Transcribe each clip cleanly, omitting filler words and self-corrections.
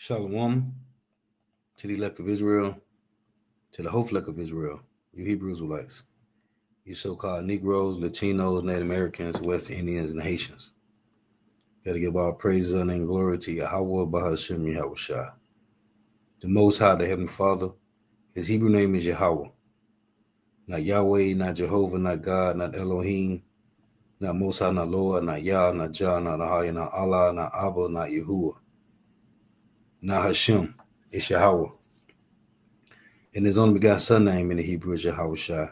Shalom to the elect of Israel, to the whole flock of Israel, you Hebrew Israelites, you so-called Negroes, Latinos, Native Americans, West Indians, and Haitians. Got to give all praises and glory to Yahweh, Bahashem, Yahweh. The Most High, the Heavenly Father. His Hebrew name is Yahweh. Not Yahweh, not Jehovah, not God, not Elohim, not Most High, not Lord, not Yah, not Jah, not Ahaya, not Allah, not Abba, not Yahuwah, not Hashem. It's Yahweh. And his only begotten son name in the Hebrew is Yahweh Shai.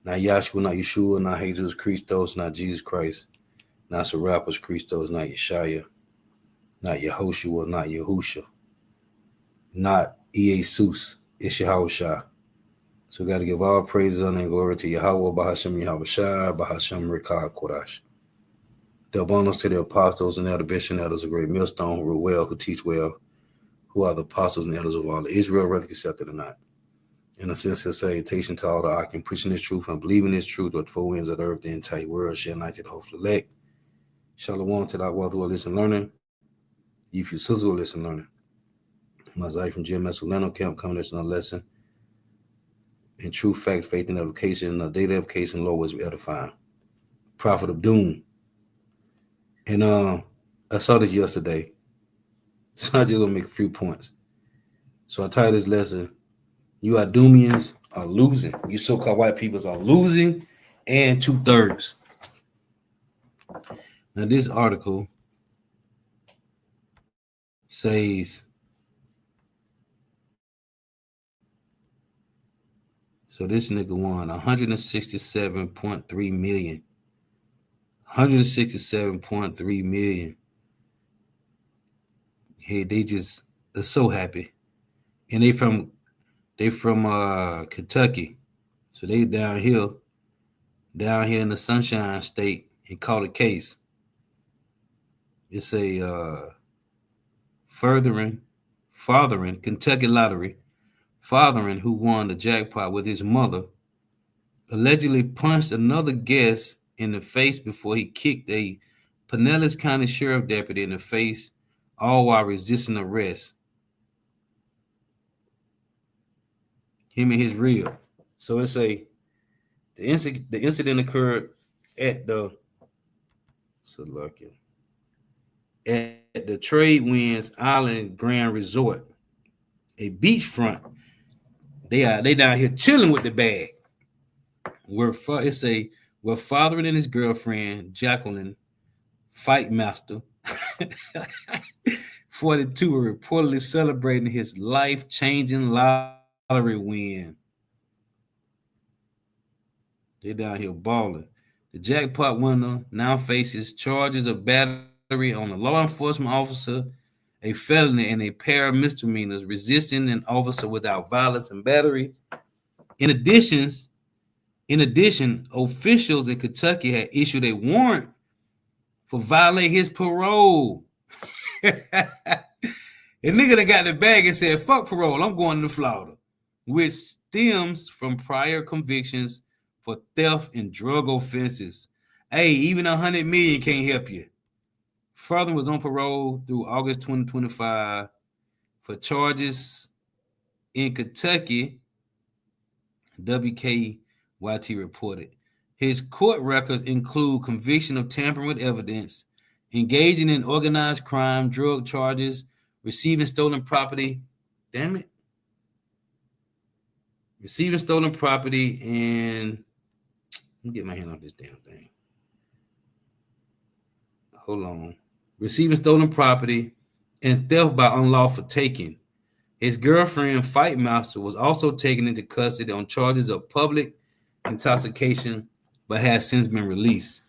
Not Yahshua, not Yeshua, not Jesus Christos, not Jesus Christ, not Serapis Christos, not Yeshaya, not Yehoshua, not Yahusha, not Jesus. It's Yahweh Shai. So we got to give all praises and glory to Yahweh, Bahashem Yahweh Shai, Bahashem Rekah Kodash. The bonus to the apostles and elder bishops and elders of great millstone who rule well, who teach well, who are the apostles and elders of all of Israel, whether accepted or not. In a sense of salutation to all the Akim, preaching this truth and believing this truth with the four winds of the earth, the entire world, shall not to the hopeful elect. Shalom to the world who are listening learning. You few sisters who are listening learning. Mosaic from GMS Orlando Camp coming to another lesson. In true facts, faith, and edification, the data edification, Lord was edifying. Prophet of Doom. And I saw this yesterday. So I just gonna make a few points. So I titled this lesson, you Idumeans are losing. You so-called white peoples are losing and 2/3. Now this article says, so this nigga won 167.3 million. 167.3 million. Hey, they're so happy. And they from Kentucky. So they down here in the Sunshine State and caught a case. It's a fathering Kentucky lottery. Fathering who won the jackpot with his mother allegedly punched another guest in the face before he kicked a Pinellas County Sheriff deputy in the face, all while resisting arrest. Him and his rib. So it's the incident occurred at the Tradewinds Island Grand Resort, a beachfront. They down here chilling with the bag. Where father and his girlfriend Jacqueline Fightmaster 42 were reportedly celebrating his life-changing lottery win. They down here balling. The jackpot winner now faces charges of battery on a law enforcement officer, a felony, and a pair of misdemeanors, resisting an officer without violence and battery. In addition, officials in Kentucky had issued a warrant for violating his parole. And nigga that got the bag and said, fuck parole, I'm going to Florida, which stems from prior convictions for theft and drug offenses. Hey, even 100 million can't help you. Further was on parole through August 2025 for charges in Kentucky, WKYT reported. His court records include conviction of tampering with evidence, engaging in organized crime, drug charges, receiving stolen property. Damn it. Receiving stolen property and let me get my hand off this damn thing. Hold on. Receiving stolen property and theft by unlawful taking. His girlfriend, Fightmaster, was also taken into custody on charges of public intoxication, but has since been released.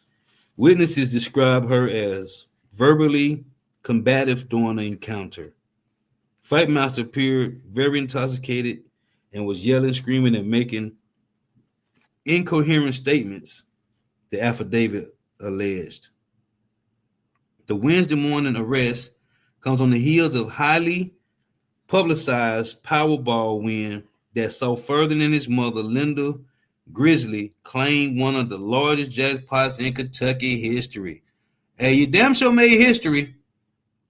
Witnesses describe her as verbally combative during the encounter. Fightmaster appeared very intoxicated and was yelling, screaming, and making incoherent statements, the affidavit alleged. The Wednesday morning arrest comes on the heels of highly publicized Powerball win that saw Further and his mother, Linda Grizzly, claim one of the largest jackpots in Kentucky history. Hey, you damn sure made history.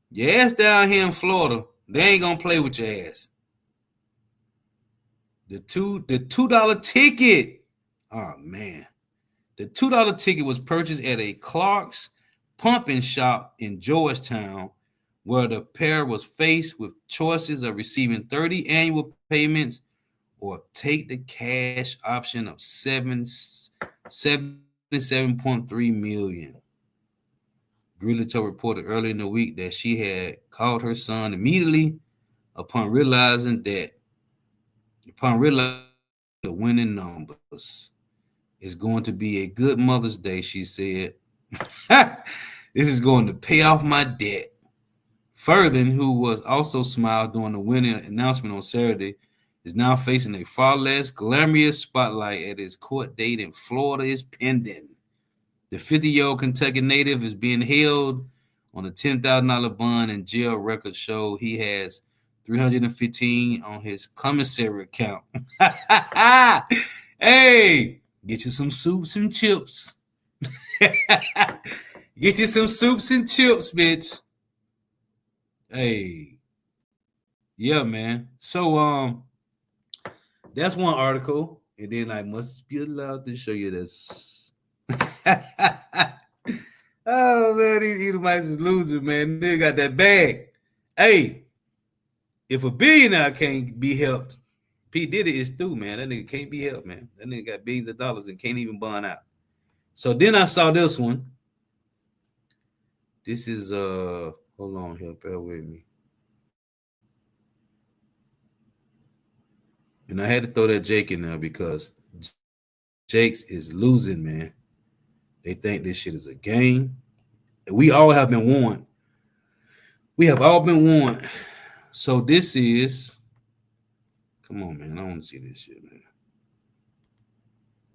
Your ass down here in Florida They ain't gonna play with your ass. The $2 ticket. Oh man. The $2 ticket was purchased at a Clark's pumping shop in Georgetown, where the pair was faced with choices of receiving 30 annual payments or take the cash option of 77.3 million. Grilito reported earlier in the week that she had called her son immediately upon realizing the winning numbers. It's going to be a good Mother's Day, she said. This is going to pay off my debt. Furthen, who was also smiled during the winning announcement on Saturday, is now facing a far less glamorous spotlight at his court date in Florida is pending. The 50-year-old Kentucky native is being held on a $10,000 bond, and jail records show he has 315 on his commissary account. Hey, get you some soups and chips. Get you some soups and chips, bitch. Hey. Yeah, man. So that's one article. And then I must be allowed to show you this. Oh man, these Edomites is losing, man. They got that bag. Hey, if a billionaire can't be helped, P. Diddy is through, man. That nigga can't be helped, man. That nigga got billions of dollars and can't even bond out. So then I saw this one. This is hold on here, bear with me. And I had to throw that Jake in there because Jake's is losing, man. They think this shit is a game. We all have been warned. We have all been warned. So this is, come on, man. I want to see this shit, man.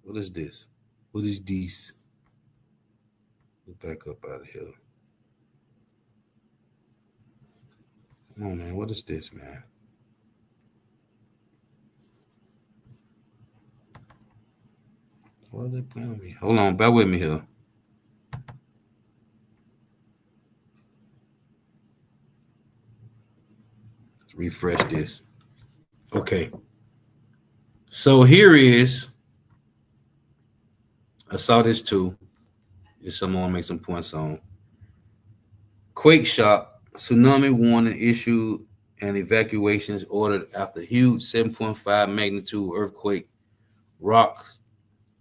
What is this? What is this? Get back up out of here. Come on, man. What is this, man? What are they playing with me? Hold on, bear with me here. Let's refresh this. Okay. So here is, I saw this too. If someone want to make some points on. Quake shock, tsunami warning issued, and evacuations ordered after huge 7.5 magnitude earthquake rocks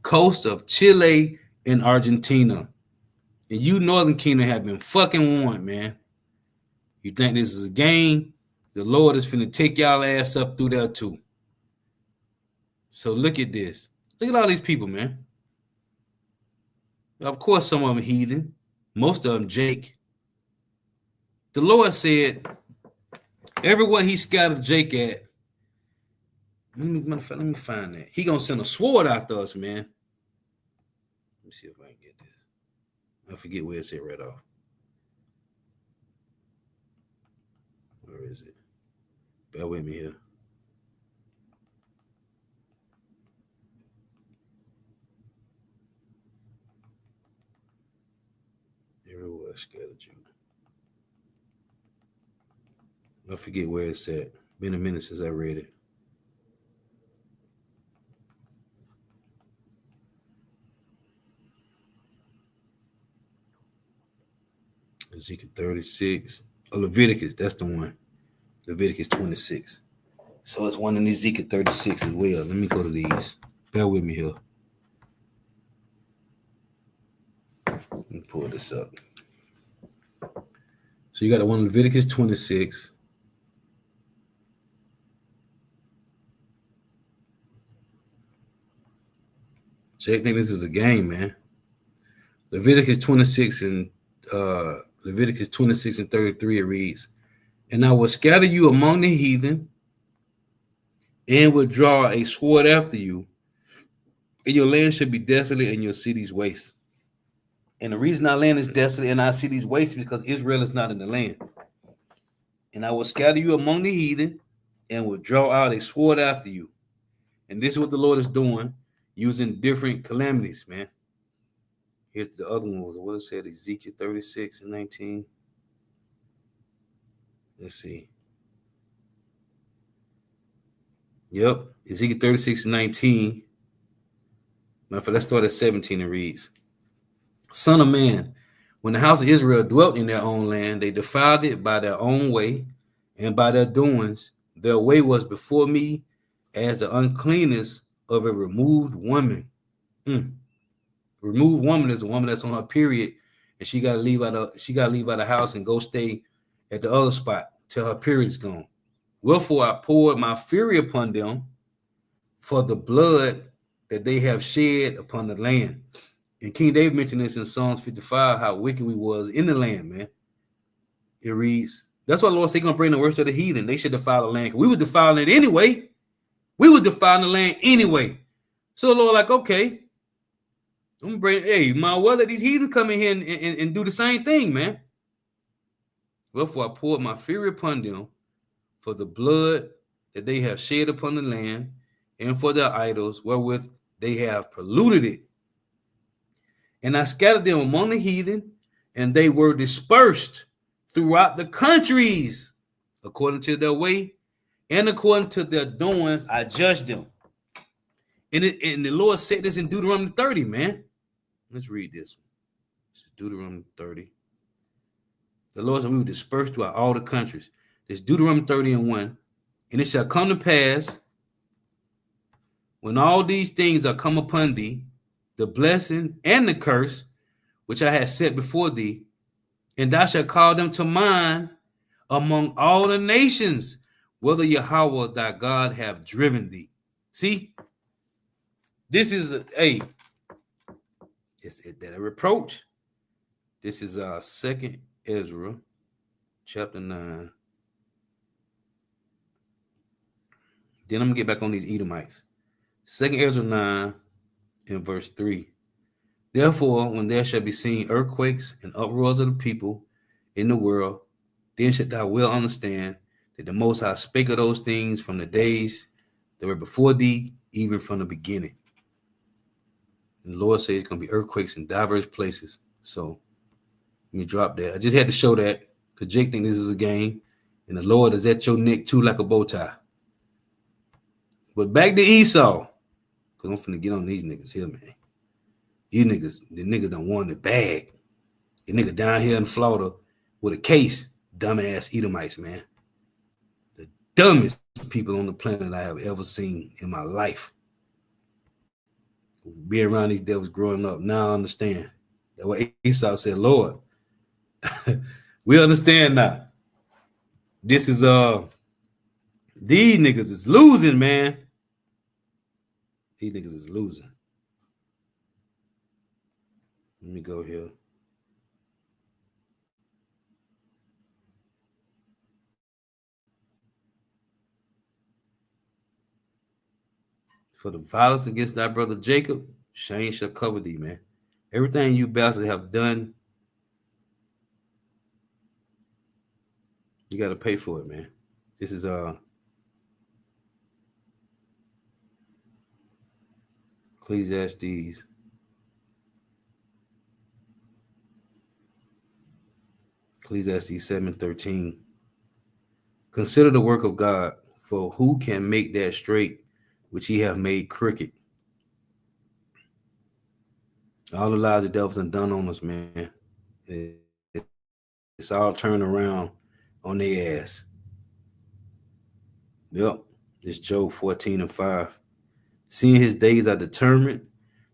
coast of Chile and Argentina. And you Northern Kingdom have been fucking warned, man. You think this is a game? The Lord is finna take y'all ass up through there too. So look at this. Look at all these people, man. Of course, some of them heathen. Most of them Jake. The Lord said, everywhere he scattered Jake at, let me find that. He gonna send a sword after us, man. Let me see if I can get this. I forget where it's at right off. Where is it? Bear with me here. Everywhere I scattered you. I forget where it's at. Been a minute since I read it. Ezekiel 36. Oh, Leviticus, that's the one. Leviticus 26. So it's one in Ezekiel 36 as well. Let me go to these. Bear with me here. Let me pull this up. So you got the one in Leviticus 26. Jake think this is a game, man. Leviticus 26 and Leviticus 26 and 33, it reads, and I will scatter you among the heathen and will draw a sword after you, and your land should be desolate and your cities waste. And the reason our land is desolate and our cities waste is because Israel is not in the land. And I will scatter you among the heathen and will draw out a sword after you. And this is what the Lord is doing, using different calamities, man. Here's the other one. What it said, Ezekiel 36 and 19. Let's see. Yep. Ezekiel 36:19. Matter of fact, let's start at 17 and reads. Son of man, when the house of Israel dwelt in their own land, they defiled it by their own way and by their doings. Their way was before me as the uncleanness of a removed woman. Mm. Removed woman is a woman that's on her period, and she got to leave out of the house and go stay at the other spot till her period is gone. Wherefore I poured my fury upon them for the blood that they have shed upon the land. And King David mentioned this in Psalms 55, how wicked we was in the land, man. It reads, that's why the Lord said he's going to bring the worst of the heathen. They should defile the land. We were defiling it anyway. We was defiling the land anyway. So the Lord like, okay, I'm going to bring, hey, might well let these heathen come in here and do the same thing, man. Wherefore I poured my fury upon them for the blood that they have shed upon the land and for their idols wherewith they have polluted it. And I scattered them among the heathen, and they were dispersed throughout the countries according to their way and according to their doings. I judged them. And the Lord said this in Deuteronomy 30, man. Let's read this one. This is Deuteronomy 30. The Lord said we were dispersed throughout all the countries. This Deuteronomy 30:1. And it shall come to pass when all these things are come upon thee, the blessing and the curse, which I have set before thee, and thou shalt call them to mind among all the nations, whether Yahweh thy God have driven thee. See, this is a reproach. This is 2nd Ezra, chapter 9. Then I'm gonna get back on these Edomites. 2nd Ezra 9 and verse 3. Therefore, when there shall be seen earthquakes and uproars of the people in the world, then shalt thou well understand that the Most High spake of those things from the days that were before thee, even from the beginning. And the Lord says it's going to be earthquakes in diverse places. So let me drop that. I just had to show that because Jake think this is a game, and the Lord is at your neck too like a bow tie. But back to Esau, because I'm finna get on these niggas here, man. These niggas, the niggas done won the bag. The nigga down here in Florida with a case, dumbass Edomites, man. The dumbest people on the planet I have ever seen in my life. Being around these devils growing up, now I understand. That's what Esau said, Lord, we understand now. This is these niggas is losing, man. These niggas is losing. Let me go here. For the violence against thy brother Jacob, shame shall cover thee, man. Everything you bastards have done, you got to pay for it, man. This is Ecclesiastes. Ecclesiastes 7:13. Consider the work of God, for who can make that straight which he have made crooked? All the lies the devil's done on us, man. It's all turned around on their ass. Yep. It's Job 14:5. Seeing his days are determined,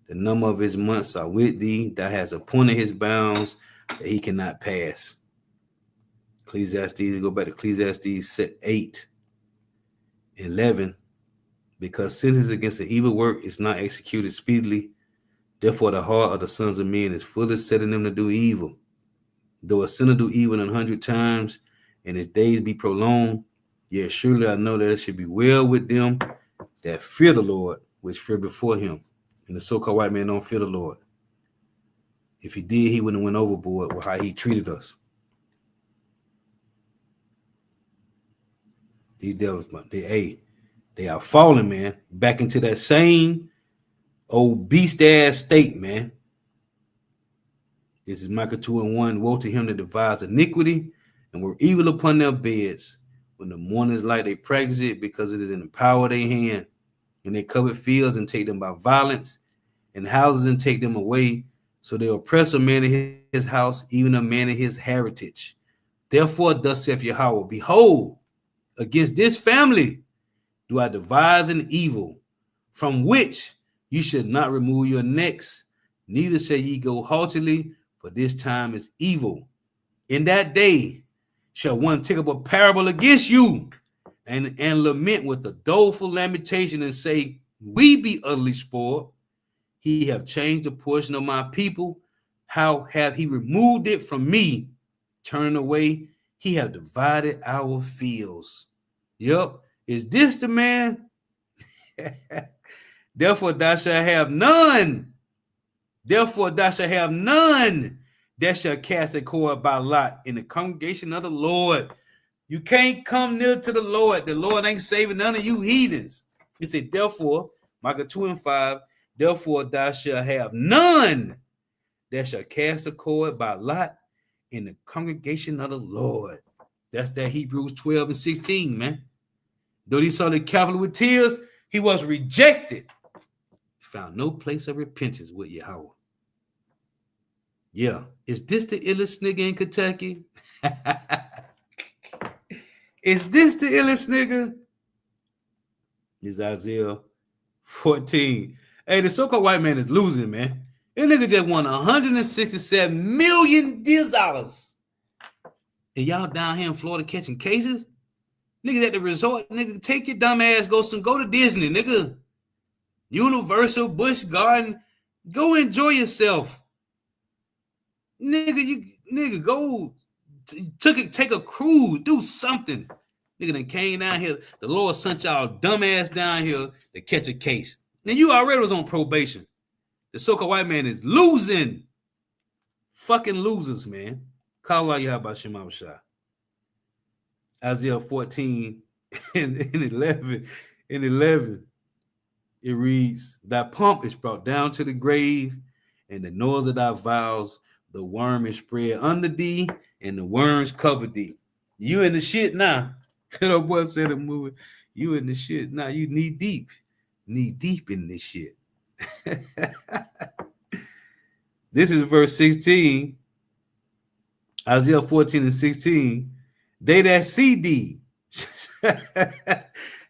the number of his months are with thee, that has appointed his bounds that he cannot pass. Ecclesiastes, go back to Ecclesiastes 8:11. Because sentence against the evil work is not executed speedily, therefore the heart of the sons of men is fully setting them to do evil. Though a sinner do evil 100 times, and his days be prolonged, yet surely I know that it should be well with them that fear the Lord, which fear before him. And the so-called white man don't fear the Lord. If he did, he wouldn't have went overboard with how he treated us. These devils, they are falling, man, back into that same old beast-ass state, man. This is Micah 2:1. Woe to him that devises iniquity and were evil upon their beds, When the morning is light, they practice it because it is in the power of their hand. And they covet fields and take them by violence, and houses and take them away. So they oppress a man in his house, even a man in his heritage. Therefore, thus saith Yahweh, behold, against this family do I devise an evil, from which you should not remove your necks, neither shall ye go haughtily, for this time is evil. In that day shall one take up a parable against you, and lament with a doleful lamentation, and say, we be utterly spoiled. He have changed the portion of my people. How have he removed it from me? Turning away, he have divided our fields. Yup. Is this the man? Therefore thou shalt have none. Therefore thou shalt have none that shall cast a cord by lot in the congregation of the Lord. You can't come near to the Lord. The Lord ain't saving none of you heathens. He said, therefore, Micah 2:5, therefore thou shalt have none that shall cast a cord by lot in the congregation of the Lord. That's that Hebrews 12:16, man. Though he saw the capital with tears, he was rejected. He found no place of repentance with Yahweh. Yeah. Is this the illest nigga in Kentucky? Is this the illest nigga? Is Isaiah 14. Hey, the so-called white man is losing, man. This nigga just won $167 million. And y'all down here in Florida catching cases? Niggas at the resort, nigga, take your dumb ass, go to Disney, nigga. Universal, Busch Garden. Go enjoy yourself. Nigga, go take a cruise, do something. Nigga done came down here. The Lord sent y'all dumb ass down here to catch a case. Now you already was on probation. The so-called white man is losing. Fucking losers, man. Call out Yahweh Shema Shah. Isaiah 14 and 11. In 11, it reads, thy pomp is brought down to the grave, and the noise of thy vows, the worm is spread under thee, and the worms cover thee. You in the shit now. That boy said a movie. You in the shit now. You knee deep in this shit. This is verse 16. Isaiah 14:16. They that see thee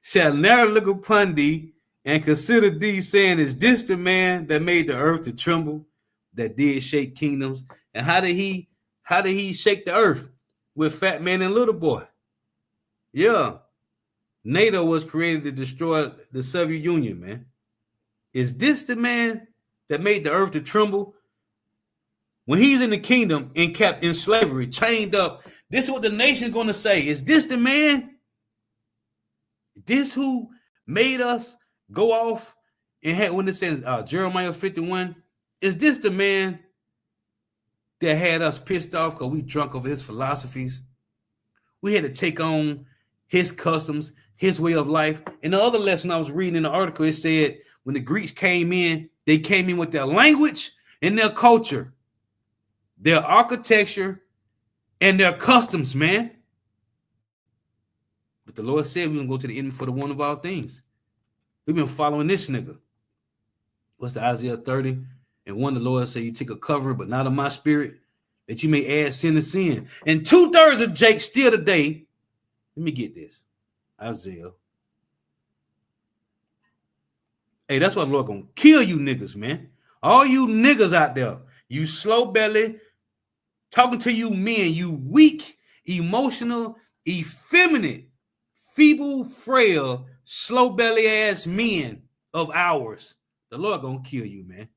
shall never look upon thee and consider thee, saying, is this the man that made the earth to tremble, that did shake kingdoms? And how did he shake the earth? With fat man and little boy. Yeah. NATO was created to destroy the Soviet Union, man. Is this the man that made the earth to tremble? When he's in the kingdom and kept in slavery, chained up, this is what the nation's going to say. Is this the man? Is this who made us go off and had, when it says Jeremiah 51, is this the man that had us pissed off because we drunk over his philosophies? We had to take on his customs, his way of life. In the other lesson I was reading in the article, it said when the Greeks came in, they came in with their language and their culture, their architecture, and their customs, man. But the Lord said we're going to go to the enemy for the one of all things. We've been following this nigga. What's the Isaiah 30? And one, the Lord said, you take a cover, but not of my spirit, that you may add sin to sin. And 2/3 of Jake still today. Let me get this. Isaiah. Hey, that's why the Lord gonna kill you niggas, man. All you niggas out there, you slow belly, talking to you men, you weak, emotional, effeminate, feeble, frail, slow belly ass men of ours. The Lord gonna kill you, man.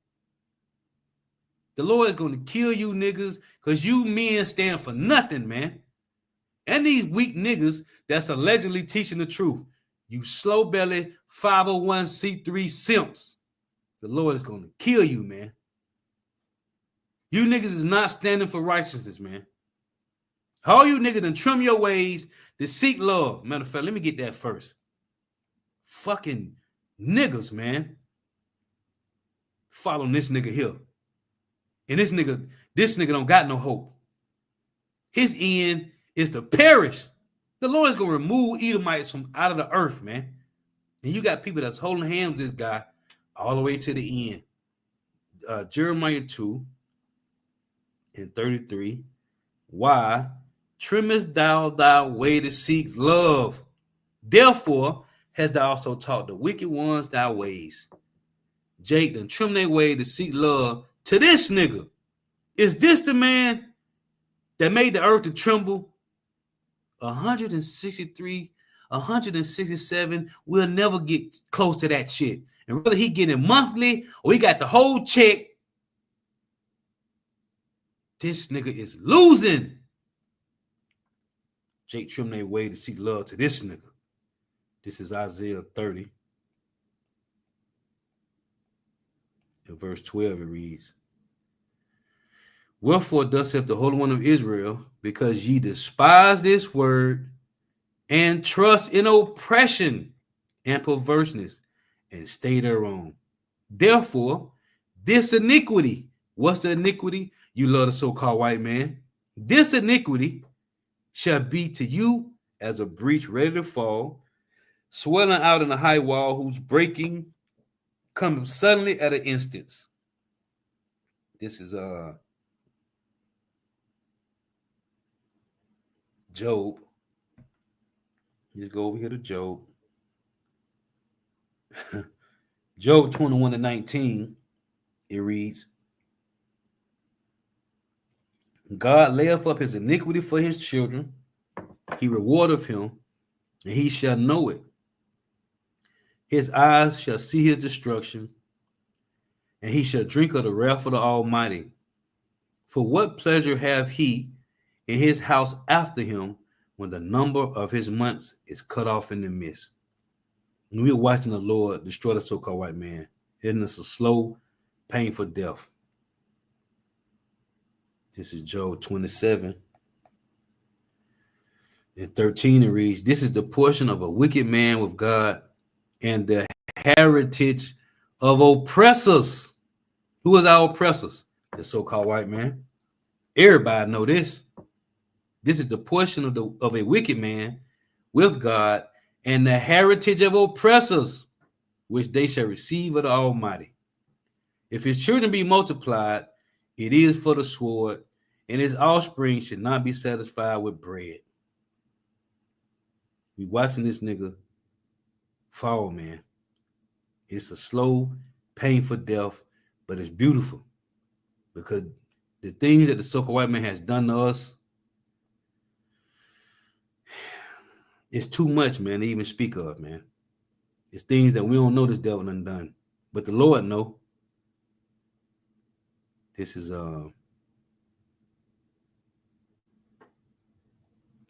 The Lord is gonna kill you niggas because you men stand for nothing, man. And these weak niggas that's allegedly teaching the truth. You slow belly 501c3 simps. The Lord is gonna kill you, man. You niggas is not standing for righteousness, man. All you niggas done trim your ways to seek love. Matter of fact, let me get that first. Fucking niggas, man. Following this nigga here. And this nigga don't got no hope. His end is to perish. The Lord is going to remove Edomites from out of the earth, man. And you got people that's holding hands with this guy all the way to the end. Jeremiah 2 and 33. Why trimmest thou thy way to seek love? Therefore hast thou also taught the wicked ones thy ways. Jake done trim their way to seek love to this nigga. Is this the man that made the earth to tremble? 163, 167, we'll never get close to that shit. And whether he getting monthly or he got the whole check, this nigga is losing. Jake trim their way to seek love to this nigga. This is Isaiah 30. In verse 12 it reads, wherefore thus saith the Holy One of Israel, because ye despise this word and trust in oppression and perverseness and stay thereon. Therefore, this iniquity, what's the iniquity? You love the so-called white man. This iniquity shall be to you as a breach ready to fall, swelling out in a high wall, whose breaking comes suddenly at an instance. This is Job. Let's go over here to Job. Job 21 and 19. It reads, God layeth up his iniquity for his children. He rewardeth him, and he shall know it. His eyes shall see his destruction, and he shall drink of the wrath of the Almighty. For what pleasure have he in his house after him, when the number of his months is cut off in the midst? And we're watching the Lord destroy the so-called white man. Isn't this a slow, painful death? This is Job 27 and 13. It reads, this is the portion of a wicked man with God and the heritage of oppressors. Who is our oppressors? The so-called white man. Everybody know this. This is the portion of a wicked man with God and the heritage of oppressors, which they shall receive of the Almighty. If his children be multiplied, it is for the sword, and his offspring should not be satisfied with bread. We watching this nigga fall, man. It's a slow, painful death, but it's beautiful because the things that the so-called white man has done to us, it's too much, man, to even speak of, man. It's things that we don't know this devil done done, but the Lord know. This is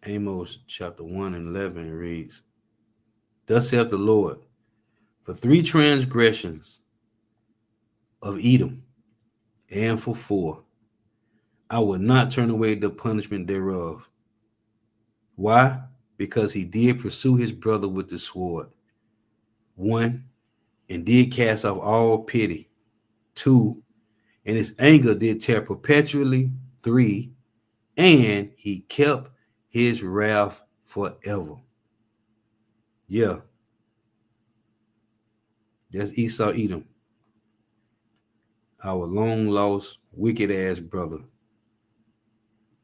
Amos chapter 1 and 11. It reads, thus saith the Lord, for 3 transgressions of Edom, and for 4, I will not turn away the punishment thereof. Why? Because he did pursue his brother with the sword. 1, and did cast off all pity. 2, and his anger did tear perpetually. 3, and he kept his wrath forever. Yeah. That's Esau Edom. Our long lost, wicked ass brother.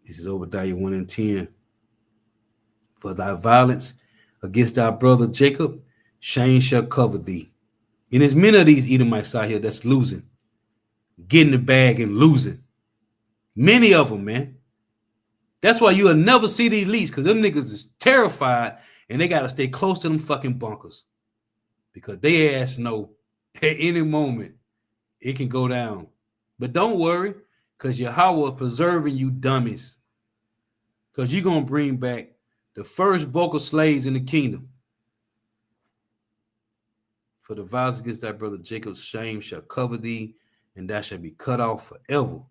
This is Obadiah 1 and 10. For thy violence against thy brother Jacob, shame shall cover thee. And there's many of these Edomites out here that's losing, getting the bag and losing. Many of them, man. That's why you'll never see the elites, because them niggas is terrified and they got to stay close to them fucking bunkers. Because they ass know at any moment it can go down. But don't worry, because Yahweh is preserving you dummies. Because you're going to bring back the first vocal slaves in the kingdom. For the violence against thy brother Jacob's shame shall cover thee, and thou shalt be cut off forever.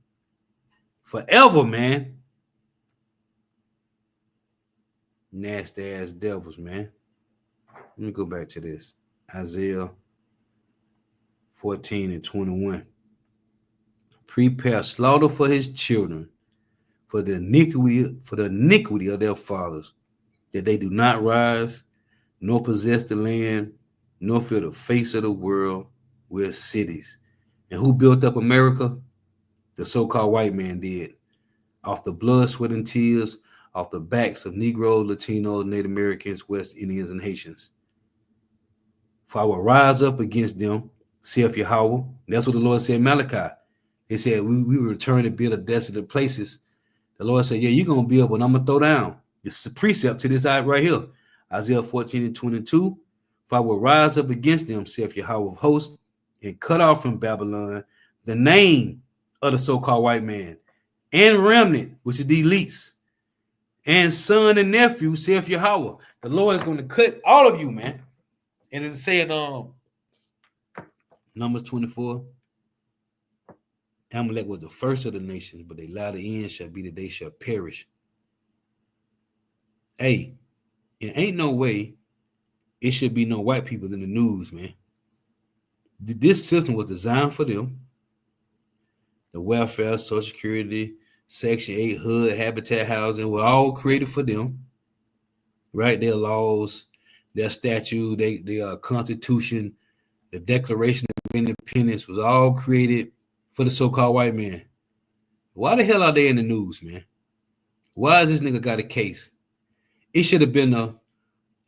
Forever, man. Nasty ass devils, man. Let me go back to this. Isaiah 14 and 21. Prepare slaughter for his children, for the iniquity of their fathers, that they do not rise, nor possess the land, nor fill the face of the world with cities. And who built up America? The so-called white man did. Off the blood, sweat, and tears, off the backs of Negroes, Latinos, Native Americans, West Indians, and Haitians. For I will rise up against them, saith Yahweh. That's what the Lord said in Malachi. He said, we will return to build a desolate places. The Lord said, yeah, you're going to build, but I'm going to throw down. This is a precept to this right here. Isaiah 14 and 22. For I will rise up against them, saith Yahweh of hosts, and cut off from Babylon the name of the so-called white man, and remnant, which is the elites, and son and nephew, saith Yahweh. The Lord is going to cut all of you, man. And it said, Numbers 24, Amalek was the first of the nations, but the latter end shall be that they shall perish. Hey, it ain't no way it should be no white people in the news, man. This system was designed for them. The welfare, Social Security, Section 8, HUD, Habitat housing were all created for them, right? Their laws, their statute, their constitution, the Declaration of Independence was all created for the so-called white man. Why the hell are they in the news, man? Why has this nigga got a case? It should have been a,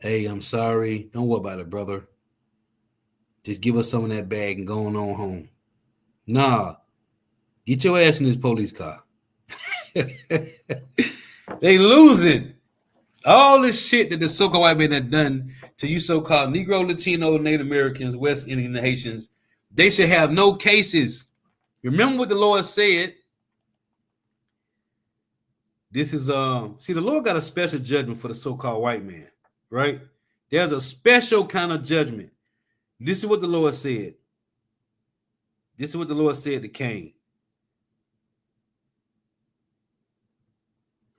hey, I'm sorry. Don't worry about it, brother. Just give us some of that bag and go on home. Nah. Get your ass in this police car. They losing. All this shit that the so-called white man had done to you so-called Negro, Latino, Native Americans, West Indian Haitians, they should have no cases. Remember what the Lord said. This is see, the Lord got a special judgment for the so-called white man, right? There's a special kind of judgment. This is what the Lord said. This is what the Lord said to Cain.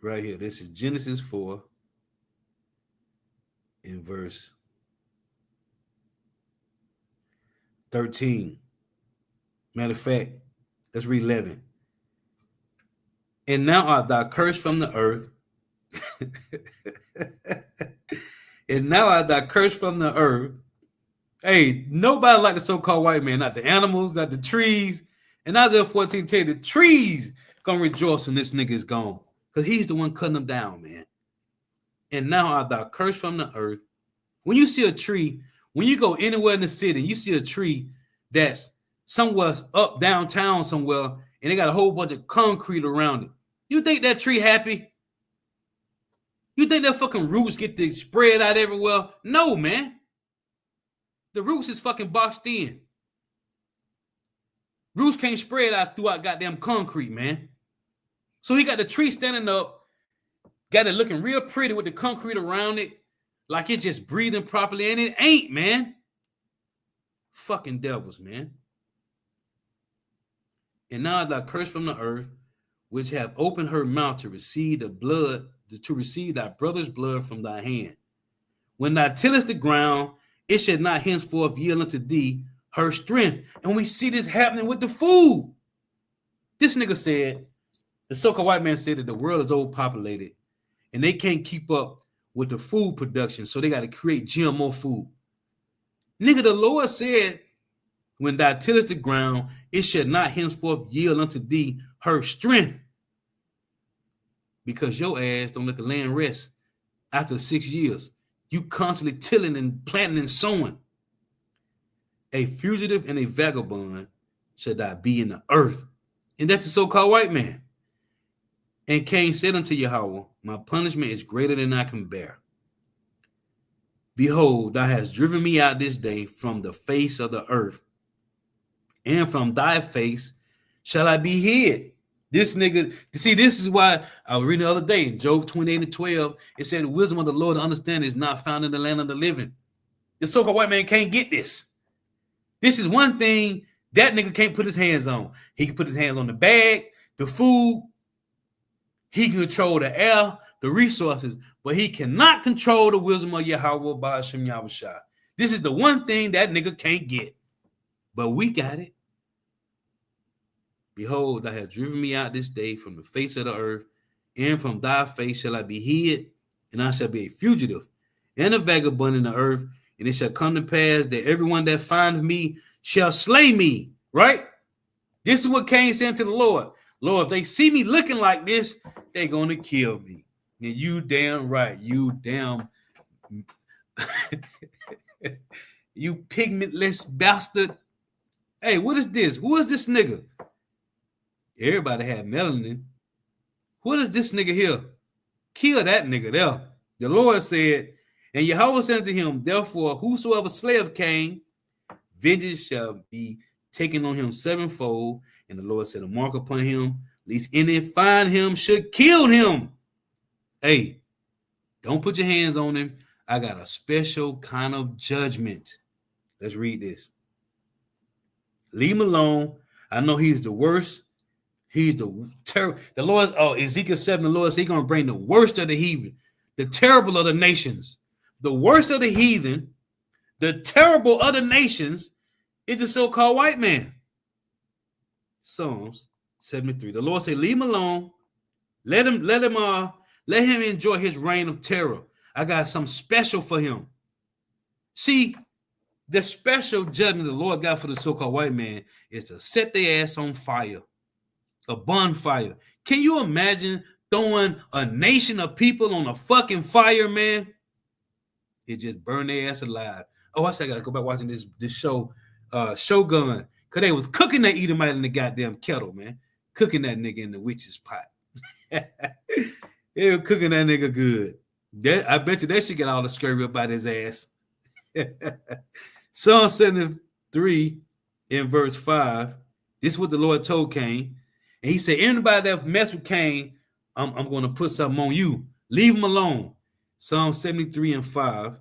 Right here. This is Genesis 4 in verse 13. Matter of fact, let's read 11. And now art thou cursed from the earth. And now art thou cursed from the earth. Hey, nobody like the so-called white man, not the animals, not the trees. And Isaiah 14 tell you the trees gonna rejoice when this nigga is gone. Because he's the one cutting them down, man. And now art thou cursed from the earth. When you see a tree, when you go anywhere in the city, you see a tree that's somewhere up downtown somewhere, and they got a whole bunch of concrete around it. You think that tree happy? You think that fucking roots get to spread out everywhere? No, man. The roots is fucking boxed in. Roots can't spread out throughout goddamn concrete, man. So he got the tree standing up, got it looking real pretty with the concrete around it, like it's just breathing properly, and it ain't, man. Fucking devils, man. And now thou cursed from the earth, which have opened her mouth to receive the blood, to receive thy brother's blood from thy hand. When thou tillest the ground, it shall not henceforth yield unto thee her strength. And we see this happening with the food. This nigga said, the so-called white man said that the world is overpopulated and they can't keep up with the food production, so they got to create GMO food. Nigga, the Lord said, when thou tillest the ground, it shall not henceforth yield unto thee her strength. Because your ass don't let the land rest after 6 years. You constantly tilling and planting and sowing. A fugitive and a vagabond shall thou be in the earth. And that's the so-called white man. And Cain said unto Yahweh, my punishment is greater than I can bear. Behold, thou hast driven me out this day from the face of the earth, and from thy face shall I be hid. This nigga, see, this is why I was reading the other day, Job 28 and 12, it said, the wisdom of the Lord to understand is not found in the land of the living. The so-called white man can't get this. This is one thing that nigga can't put his hands on. He can put his hands on the bag, the food. He can control the air, the resources, but he cannot control the wisdom of Yahweh Ba'ashem Yahushua. This is the one thing that nigga can't get. But we got it. Behold, thou hast driven me out this day from the face of the earth, and from thy face shall I be hid, and I shall be a fugitive and a vagabond in the earth. And it shall come to pass that everyone that findeth me shall slay me. Right? This is what Cain said to the Lord. Lord, if they see me looking like this, they're going to kill me. And you damn right. You damn... you pigmentless bastard. Hey, what is this? Who is this nigga? Everybody had melanin. What is this nigga here? Kill that nigga there. The Lord said, and Yahweh said unto him, therefore, whosoever slayeth Cain, vengeance shall be taken on him sevenfold. And the Lord set a mark upon him, lest any find him should kill him. Hey, don't put your hands on him. I got a special kind of judgment. Let's read this. Leave him alone. I know he's the worst. He's the terrible. The Lord, Ezekiel 7, the Lord said he's going to bring the worst of the heathen, the terrible of the nations. The worst of the heathen, the terrible of the nations is the so-called white man. Psalms 73. The Lord said, leave him alone. Let him enjoy his reign of terror. I got something special for him. See, the special judgment the Lord got for the so-called white man is to set their ass on fire. A bonfire. Can you imagine throwing a nation of people on a fucking fire, man? It just burned their ass alive. Oh, I said I gotta go back watching this show, Shogun, because they was cooking that Edomite in the goddamn kettle, man. Cooking that nigga in the witch's pot. They were cooking that nigga good. I bet you they should get all the scurvy up out his ass. Psalm 73 in verse 5. This is what the Lord told Cain. And he said, anybody that mess with Cain, I'm going to put something on you. Leave him alone. Psalm 73 and 5.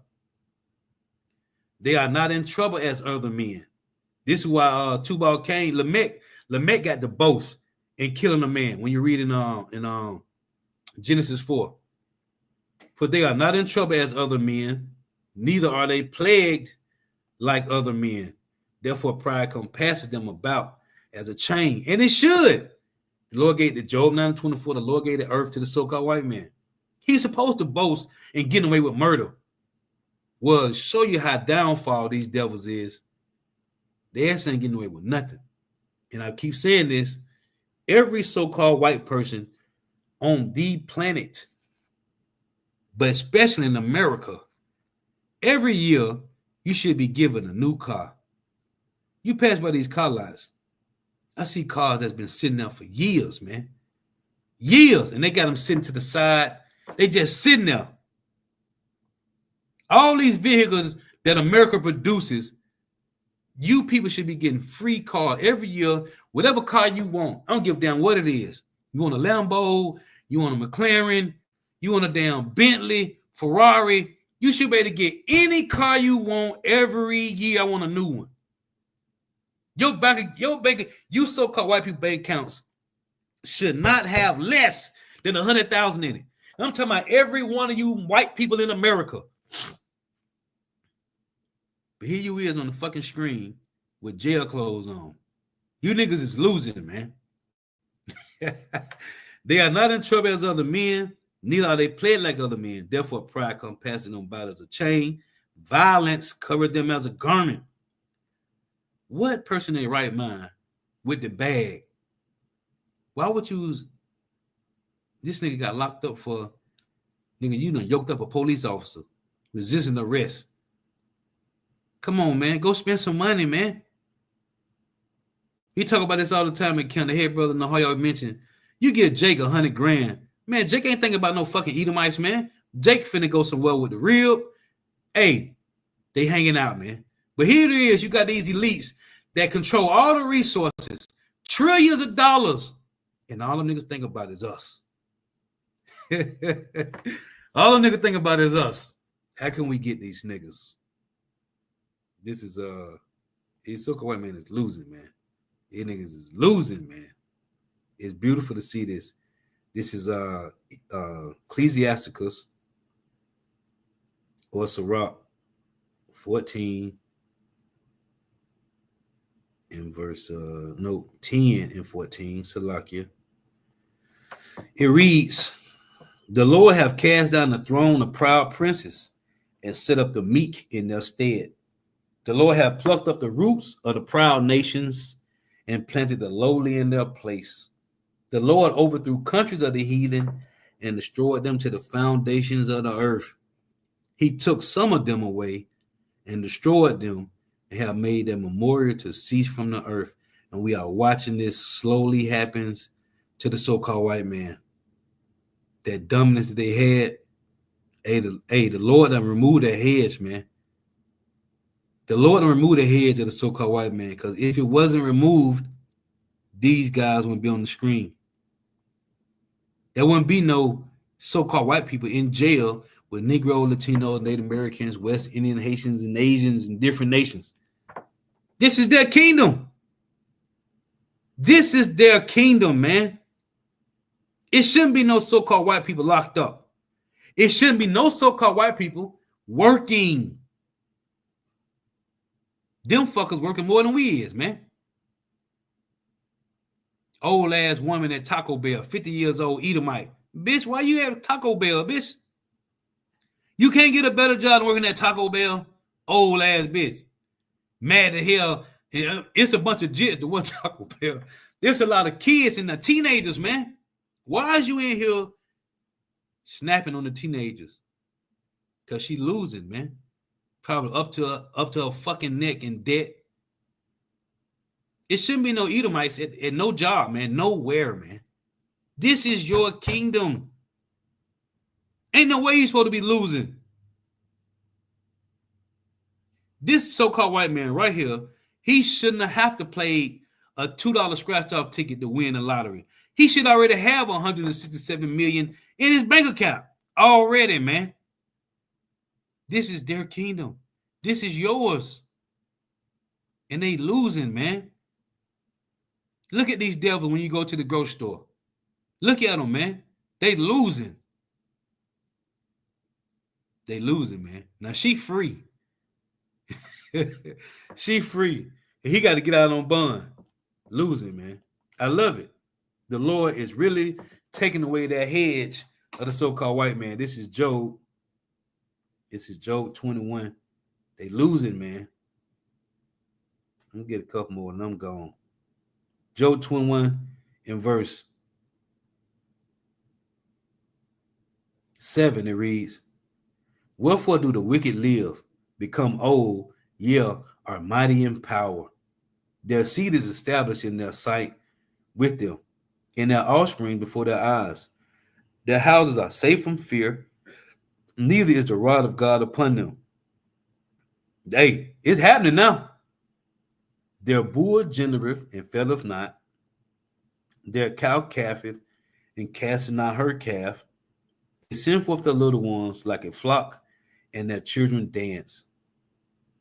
They are not in trouble as other men. This is why Tubal Cain, Lamech got the boast in killing a man when you read in Genesis 4. For they are not in trouble as other men, neither are they plagued like other men. Therefore pride compasses them about as a chain. And it should. The Lord gave the Job 9:24, the Lord gave the earth to the so-called white man. He's supposed to boast and get away with murder. Well, show you how downfall these devils is. They ass ain't getting away with nothing. And I keep saying this, every so-called white person on the planet, but especially in America, every year you should be given a new car. You pass by these car lots, I see cars that's been sitting there for years, man. Years. And they got them sitting to the side. They just sitting there. All these vehicles that America produces, you people should be getting free car every year. Whatever car you want. I don't give a damn what it is. You want a Lambo, you want a McLaren, you want a damn Bentley, Ferrari. You should be able to get any car you want every year. I want a new one. Your bank, you so-called white people bank accounts should not have less than 100,000 in it. I'm talking about every one of you white people in America. But here you is on the fucking screen with jail clothes on. You niggas is losing, man. They are not in trouble as other men, neither are they plagued like other men. Therefore, pride compasses them about as a chain. Violence covered them as a garment. What person in their right mind with the bag? Why would you? This nigga got locked up for, nigga, you done yoked up a police officer, resisting arrest. Come on, man. Go spend some money, man. We talk about this all the time at County. Hey, brother, know how y'all mentioned. You get Jake 100 grand. Man, Jake ain't thinking about no fucking Edomites, man. Jake finna go somewhere with the real. Hey, they hanging out, man. But here it is. You got these elites that control all the resources, trillions of dollars, and all them niggas think about is us. All them niggas think about is us. How can we get these niggas? This is his so-called white man is losing, man. These niggas is losing, man. It's beautiful to see this. This is Ecclesiasticus or Sirach 14 in verse 10 and 14, Salakia. It reads, The Lord have cast down the throne of proud princes and set up the meek in their stead. The Lord have plucked up the roots of the proud nations and planted the lowly in their place. The Lord overthrew countries of the heathen and destroyed them to the foundations of the earth. He took some of them away and destroyed them and have made them memorial to cease from the earth. And we are watching this slowly happens to the so-called white man. That dumbness that they had, the Lord done removed that hedge, man. The Lord done removed the hedge of the so-called white man, because if it wasn't removed, these guys wouldn't be on the screen. There wouldn't be no so-called white people in jail with Negro, Latino, Native Americans, West Indian, Haitians, and Asians, and different nations. This is their kingdom. This is their kingdom, man. It shouldn't be no so-called white people locked up. It shouldn't be no so-called white people working. Them fuckers working more than we is, man. Old ass woman at Taco Bell, 50 years old, Edomite. Bitch, why you at Taco Bell, bitch? You can't get a better job than working at Taco Bell? Old ass bitch. Mad as hell. It's a bunch of jits to work Taco Bell. There's a lot of kids and the teenagers, man. Why is you in here snapping on the teenagers? Because she losing, man. Probably up to her fucking neck in debt. It shouldn't be no Edomites at no job, man. Nowhere, man. This is your kingdom. Ain't no way you're supposed to be losing. This so-called white man right here, he shouldn't have to play a $2 scratch-off ticket to win the lottery. He should already have $167 million in his bank account already, man. This is their kingdom. This is yours. And they losing, man. Look at these devils when you go to the grocery store. Look at them, man. They losing. They losing, man. Now she free. She free. And he got to get out on bond. Losing, man. I love it. The Lord is really taking away that hedge of the so-called white man. This is Job. This is Job 21. They losing, man. I'm going to get a couple more and I'm gone. Job 21 in verse 7, it reads, wherefore do the wicked live, become old, yea, are mighty in power. Their seed is established in their sight with them, and their offspring before their eyes. Their houses are safe from fear, neither is the rod of God upon them. Hey, it's happening now. Their bull gendereth and faileth not. Their cow calfeth and casteth not her calf. They send forth their little ones like a flock, and their children dance.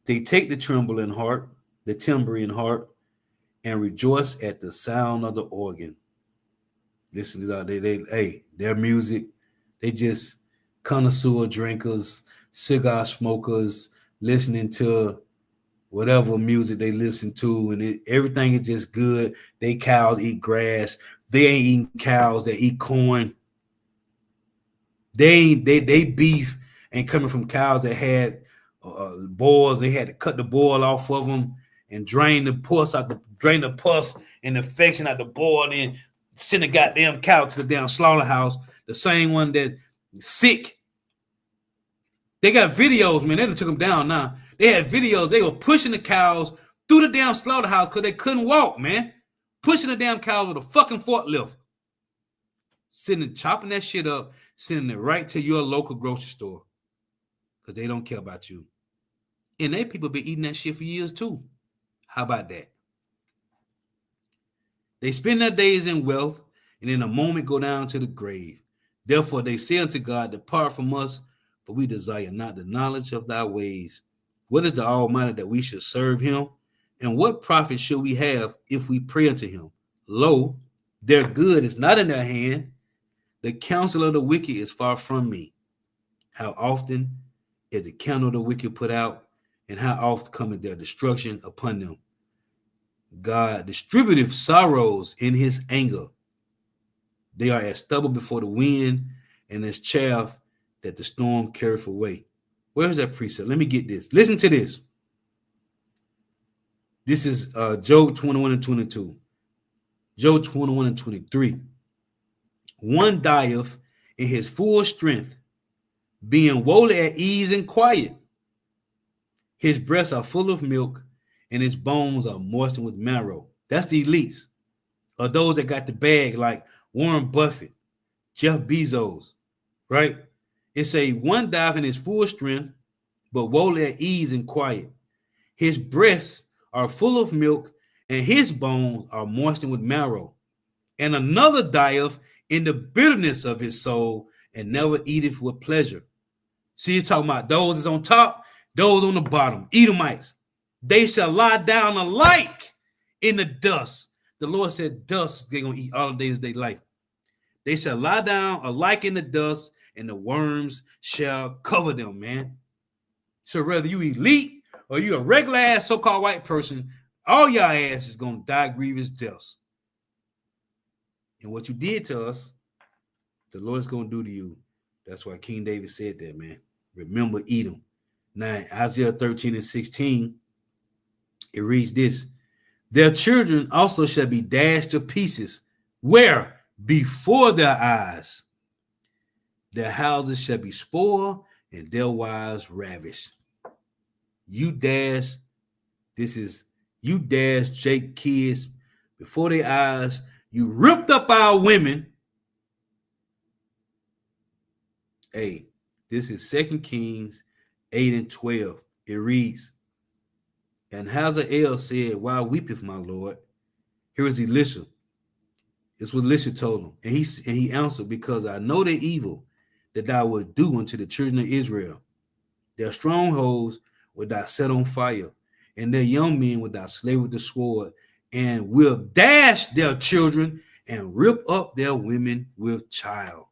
They take the timbrel in heart, and rejoice at the sound of the organ. Listen to that. Their music. They just connoisseur drinkers, cigar smokers, listening to whatever music they listen to, and everything is just good. They cows eat grass. They ain't eating cows. They eat corn. They beef ain't coming from cows that had boils. They had to cut the boil off of them and drain the pus and the infection out the boil, and then send a goddamn cow to the damn slaughterhouse. The same one that's sick. They got videos, man. They took them down now. They had videos. They were pushing the cows through the damn slaughterhouse because they couldn't walk, man. Pushing the damn cows with a fucking forklift. Chopping that shit up, sending it right to your local grocery store because they don't care about you. And they people been eating that shit for years too. How about that? They spend their days in wealth and in a moment go down to the grave. Therefore they say unto God, depart from us, for we desire not the knowledge of thy ways. What is the Almighty that we should serve him? And what profit should we have if we pray unto him? Lo, their good is not in their hand. The counsel of the wicked is far from me. How often is the candle of the wicked put out, and how oft cometh their destruction upon them? God distributeth sorrows in his anger. They are as stubble before the wind, and as chaff that the storm carrieth away. Where's that precept? Let me get this. Listen to this. This is Job 21 and 22. Job 21 and 23. One dieth in his full strength, being wholly at ease and quiet. His breasts are full of milk, and his bones are moistened with marrow. That's the elites, or those that got the bag, like Warren Buffett, Jeff Bezos, right? It's a one dieth in his full strength, but wholly at ease and quiet. His breasts are full of milk, and his bones are moistened with marrow. And another dieth in the bitterness of his soul, and never eateth with pleasure. See, it's talking about those is on top, those on the bottom. Edomites. They shall lie down alike in the dust. The Lord said dust they're going to eat all the days of their life. They shall lie down alike in the dust, and the worms shall cover them, man. So whether you elite or you a regular ass so-called white person, all your ass is going to die grievous deaths. And what you did to us, the Lord's going to do to you. That's why King David said that, man. Remember Edom. Now, Isaiah 13 and 16, it reads this. Their children also shall be dashed to pieces. Where? Before their eyes. Their houses shall be spoiled, and their wives ravished. You dash Jake kids before their eyes. You ripped up our women. Hey, this is 2 Kings 8 and 12. It reads, and Hazael said, why weepeth my Lord? Here is Elisha. It's what Elisha told him. And he answered, because I know the evil that thou wilt do unto the children of Israel. Their strongholds will thou set on fire, and their young men will thou slay with the sword, and will dash their children and rip up their women with child.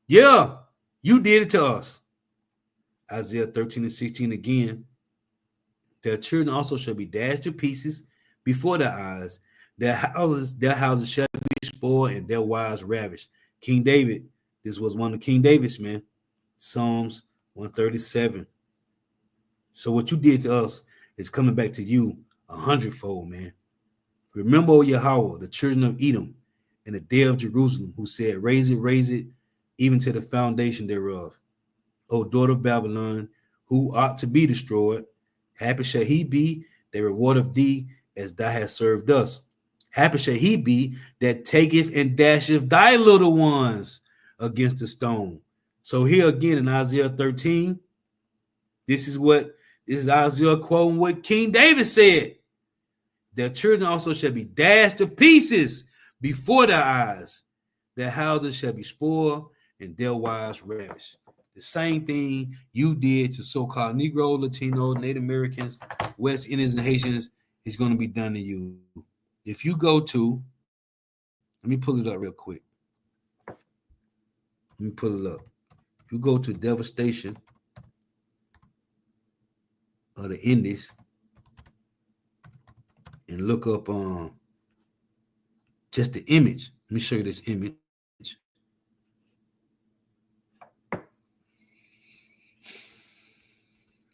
Yeah, you did it to us. Isaiah 13 and 16 again. Their children also shall be dashed to pieces before their eyes. Their houses shall be spoiled, and their wives ravished. King David, this was one of King David's, man. Psalms 137. So what you did to us is coming back to you 100-fold, man. Remember, O Yahweh, the children of Edom, and the day of Jerusalem, who said, raise it, even to the foundation thereof. O daughter of Babylon, who ought to be destroyed, happy shall he be that rewardeth thee as thou hast served us. Happy shall he be that taketh and dasheth thy little ones against the stone. So here again in Isaiah 13, this is Isaiah quoting what King David said. Their children also shall be dashed to pieces before their eyes. Their houses shall be spoiled, and their wives ravished. The same thing you did to so-called Negro, Latino, Native Americans, West Indians, and Haitians is going to be done to you. If you go to, let me pull it up real quick. Let me pull it up. If you go to Devastation of the Indies and look up just the image. Let me show you this image.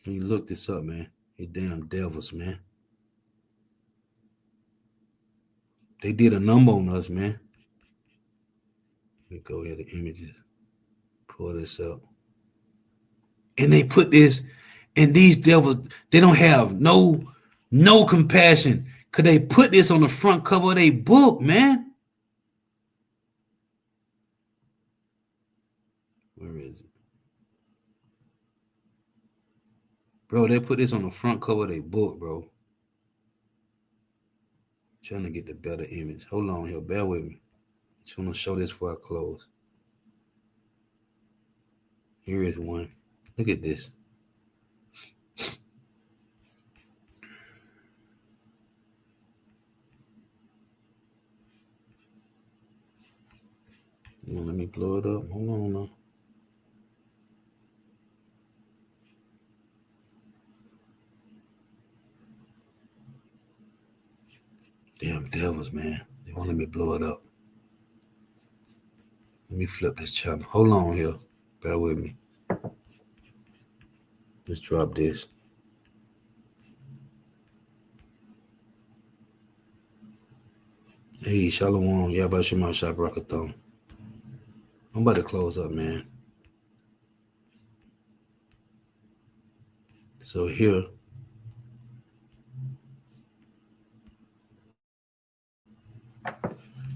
When you look this up, man, you damn devils, man. They did a number on us, man. Let me go here to images. Pull this up. And they put this, and these devils, they don't have no compassion. Could they put this on the front cover of their book, man? Where is it? Bro, they put this on the front cover of their book, bro. Trying to get the better image. Hold on here. Bear with me. Just want to show this before I close. Here is one. Look at this. Let me blow it up. Hold on now. Damn devils, man. They won't let me blow it up. Let me flip this channel. Hold on here. Bear with me. Let's drop this. Hey, Shalom. Yabba Shema Shabrakathon. I'm about to close up, man. So here.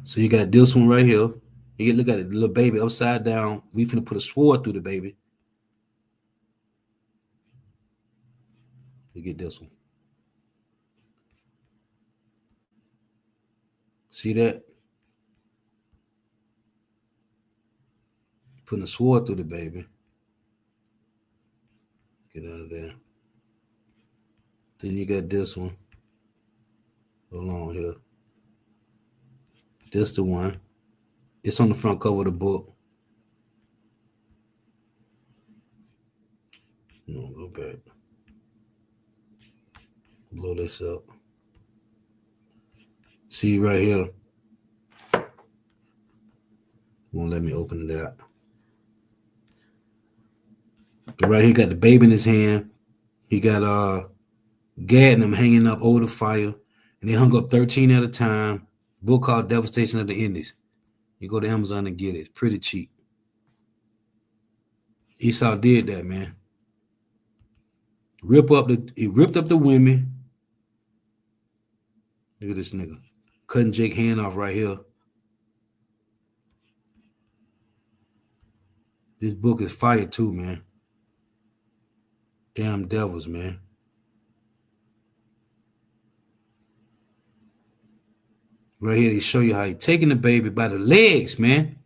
So you got this one right here. You look at it, the little baby upside down. We finna put a sword through the baby. You get this one. See that? Putting a sword through the baby. Get out of there. Then you got this one. Hold on here. This the one. It's on the front cover of the book. No, go back. Blow this up. See right here. Won't let me open it out. Right here, got the baby in his hand. He got Gad and them hanging up over the fire, and they hung up 13 at a time. Book called Devastation of the Indies. You go to Amazon and get it. It's pretty cheap. Esau did that, man. He ripped up the women. Look at this nigga. Cutting Jake's hand off right here. This book is fire too, man. Damn devils, man. Right here, they show you how he taking the baby by the legs, man.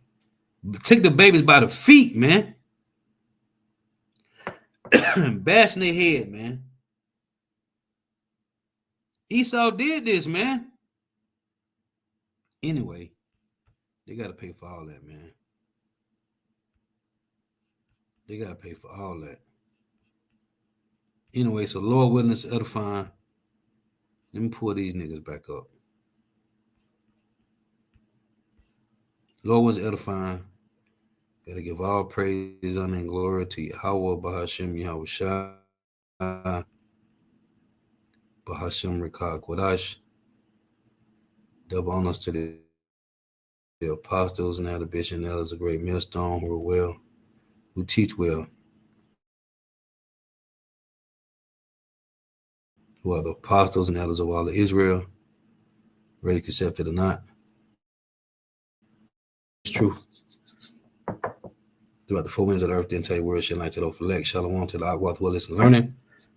Take the babies by the feet, man. Bashing their head, man. Esau did this, man. Anyway, they got to pay for all that, man. They got to pay for all that. Anyway, so Lord willing is edifying. Let me pull these niggas back up. Lord was edifying. Gotta give all praise, honor, and glory to Yahweh, Bahashem, Yahweh Shai, Bahashem, Rikah, Kodash. Double honors to the apostles and the bishop and elders, a great millstone who are well, who teach well, who are the apostles and elders of all of Israel, ready to accept it or not. It's true. Throughout the four winds of the earth, the entire world shall light to the elect. Shalom to the Akwath well listen learning.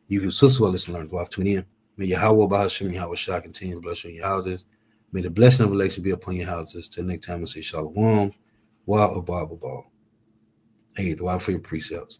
You who sister well listen learn. Go off tune in. May Yahweh Bahashem Yahweh Shah continue to bless you in your houses. May the blessing of election be upon your houses. Till next time, I say Shalom. Wa Abba. Hey, the for your precepts.